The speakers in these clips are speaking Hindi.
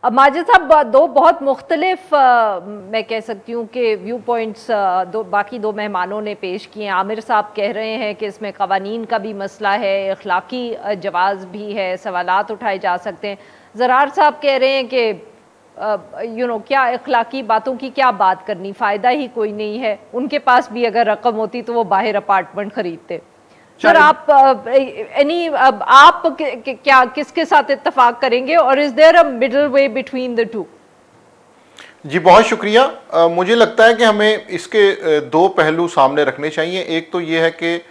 अब माजिद साहब, दो बहुत मुख्तलिफ मैं कह सकती हूँ कि व्यू पॉइंट्स बाकी दो मेहमानों ने पेश किए हैं। आमिर साहब कह रहे हैं कि इसमें कवानीन का भी मसला है, अखलाकी जवाज़ भी है, सवालात उठाए जा सकते हैं। ज़रार साहब कह रहे हैं कि क्या अखलाकी बातों की क्या बात करनी, फ़ायदा ही कोई नहीं है। उनके पास भी अगर रकम होती तो वो बाहर अपार्टमेंट खरीदते। सर, आप क्या किसके साथ इत्तेफाक करेंगे, और is there a middle way between the two? जी बहुत शुक्रिया। मुझे लगता है कि हमें इसके दो पहलू सामने रखने चाहिए। एक तो ये है कि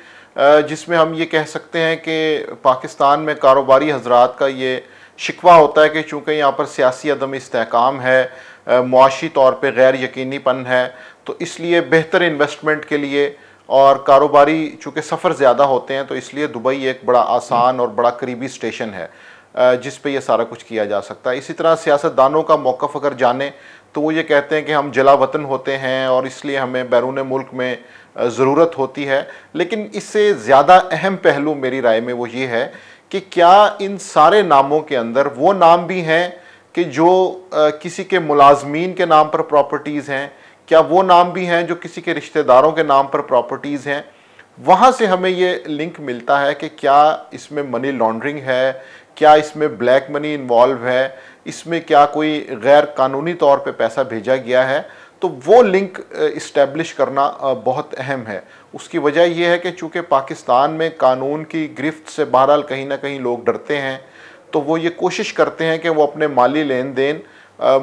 जिसमें हम ये कह सकते हैं कि पाकिस्तान में कारोबारी हजरात का ये शिकवा होता है कि चूँकि यहाँ पर सियासी अदम इस्तेहकाम है, मुआशी तौर पर गैर यकीनीपन है, तो इसलिए बेहतर इन्वेस्टमेंट के लिए और कारोबारी चूँकि सफ़र ज़्यादा होते हैं, तो इसलिए दुबई एक बड़ा आसान और बड़ा करीबी स्टेशन है जिस पे ये सारा कुछ किया जा सकता है। इसी तरह सियासतदानों का मौक़िफ़ अगर जाने तो वो ये कहते हैं कि हम जला वतन होते हैं और इसलिए हमें बैरून मुल्क में ज़रूरत होती है। लेकिन इससे ज़्यादा अहम पहलू मेरी राय में वो ये है कि क्या इन सारे नामों के अंदर वो नाम भी हैं कि जो किसी के मुलाजमीन के नाम पर प्रॉपर्टीज़ हैं, क्या वो नाम भी हैं जो किसी के रिश्तेदारों के नाम पर प्रॉपर्टीज़ हैं। वहाँ से हमें ये लिंक मिलता है कि क्या इसमें मनी लॉन्ड्रिंग है, क्या इसमें ब्लैक मनी इन्वॉल्व है, इसमें क्या कोई गैर कानूनी तौर पे पैसा भेजा गया है। तो वो लिंक इस्टेब्लिश करना बहुत अहम है। उसकी वजह यह है कि चूँकि पाकिस्तान में कानून की गिरफ्त से बहरहाल कहीं ना कहीं लोग डरते हैं, तो वो ये कोशिश करते हैं कि वो अपने माली लेन देन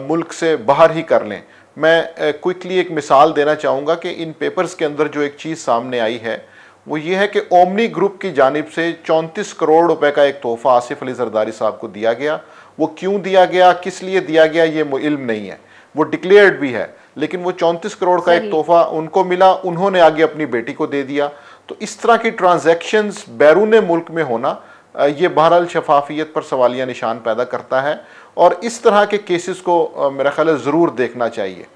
मुल्क से बाहर ही कर लें। मैं क्विकली एक मिसाल देना चाहूँगा कि इन पेपर्स के अंदर जो एक चीज़ सामने आई है वो ये है कि ओमनी ग्रुप की जानिब से 34 करोड़ रुपए का एक तोहफ़ा आसिफ अली जरदारी साहब को दिया गया। वो क्यों दिया गया, किस लिए दिया गया, ये इल्म नहीं है। वो डिक्लेयर्ड भी है, लेकिन वो 34 करोड़ का एक तोहफ़ा उनको मिला, उन्होंने आगे अपनी बेटी को दे दिया। तो इस तरह की ट्रांजैक्शंस बैरून मुल्क में होना ये बहरहाल शफाफियत पर सवालिया निशान पैदा करता है, और इस तरह के केसेस को मेरा ख्याल है ज़रूर देखना चाहिए।